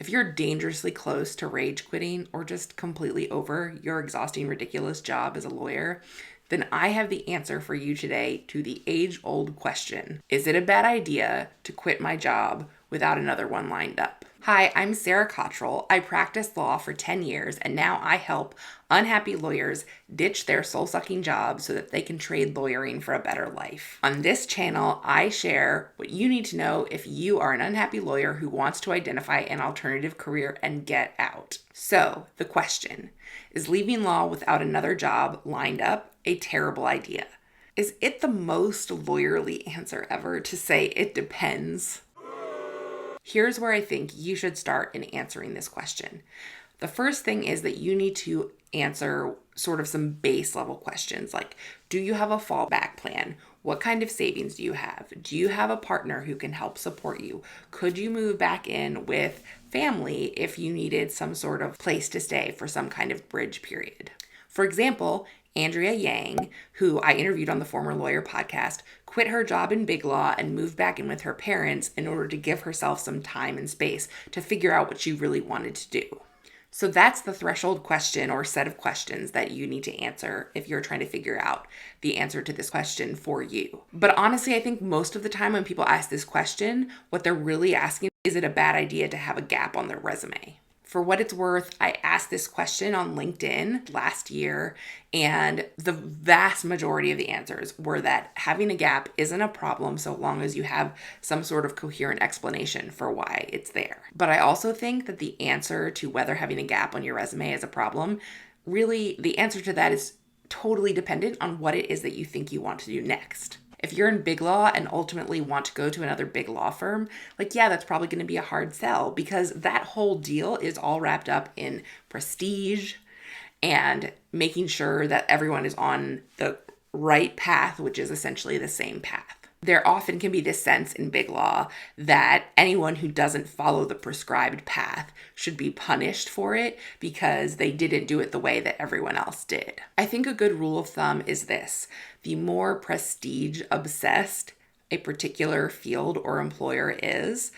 If you're dangerously close to rage quitting or just completely over your exhausting, ridiculous job as a lawyer, then I have the answer for you today to the age-old question: is it a bad idea to quit my job without another one lined up? Hi, I'm Sarah Cottrell. I practiced law for 10 years, and now I help unhappy lawyers ditch their soul-sucking jobs so that they can trade lawyering for a better life. On this channel, I share what you need to know if you are an unhappy lawyer who wants to identify an alternative career and get out. So, the question: is leaving law without another job lined up a terrible idea? Is it the most lawyerly answer ever to say it depends? Here's where I think you should start in answering this question. The first thing is that you need to answer sort of some base level questions like, do you have a fallback plan? What kind of savings do you have? Do you have a partner who can help support you? Could you move back in with family if you needed some sort of place to stay for some kind of bridge period? For example, Andrea Yang, who I interviewed on the Former Lawyer podcast, quit her job in Big Law and moved back in with her parents in order to give herself some time and space to figure out what she really wanted to do. So that's the threshold question or set of questions that you need to answer if you're trying to figure out the answer to this question for you. But honestly, I think most of the time when people ask this question, what they're really asking is, it a bad idea to have a gap on their resume? For what it's worth, I asked this question on LinkedIn last year, and the vast majority of the answers were that having a gap isn't a problem so long as you have some sort of coherent explanation for why it's there. But I also think that the answer to whether having a gap on your resume is a problem, really the answer to that is totally dependent on what it is that you think you want to do next. If you're in big law and ultimately want to go to another big law firm, that's probably going to be a hard sell, because that whole deal is all wrapped up in prestige and making sure that everyone is on the right path, which is essentially the same path. There often can be this sense in big law that anyone who doesn't follow the prescribed path should be punished for it because they didn't do it the way that everyone else did. I think a good rule of thumb is this: the more prestige obsessed a particular field or employer is,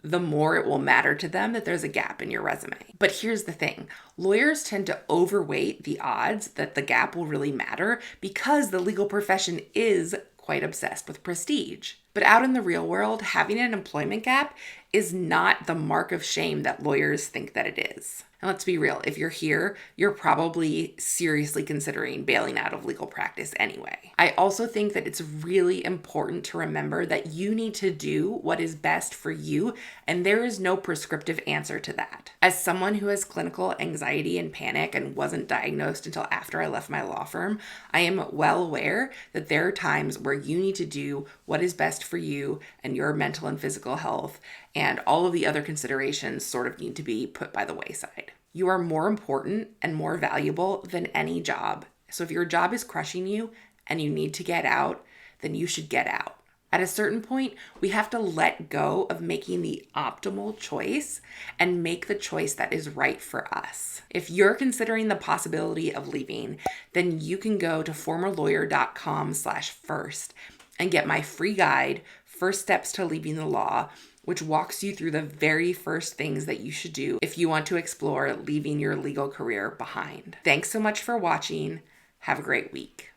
the more it will matter to them that there's a gap in your resume. But here's the thing: lawyers tend to overweight the odds that the gap will really matter because the legal profession is quite obsessed with prestige. But out in the real world, having an employment gap is not the mark of shame that lawyers think that it is. And let's be real, if you're here, you're probably seriously considering bailing out of legal practice anyway. I also think that it's really important to remember that you need to do what is best for you, and there is no prescriptive answer to that. As someone who has clinical anxiety and panic and wasn't diagnosed until after I left my law firm, I am well aware that there are times where you need to do what is best for you and your mental and physical health, and all of the other considerations sort of need to be put by the wayside. You are more important and more valuable than any job. So if your job is crushing you and you need to get out, then you should get out. At a certain point, we have to let go of making the optimal choice and make the choice that is right for us. If you're considering the possibility of leaving, then you can go to formerlawyer.com/first and get my free guide, First Steps to Leaving the Law, which walks you through the very first things that you should do if you want to explore leaving your legal career behind. Thanks so much for watching. Have a great week.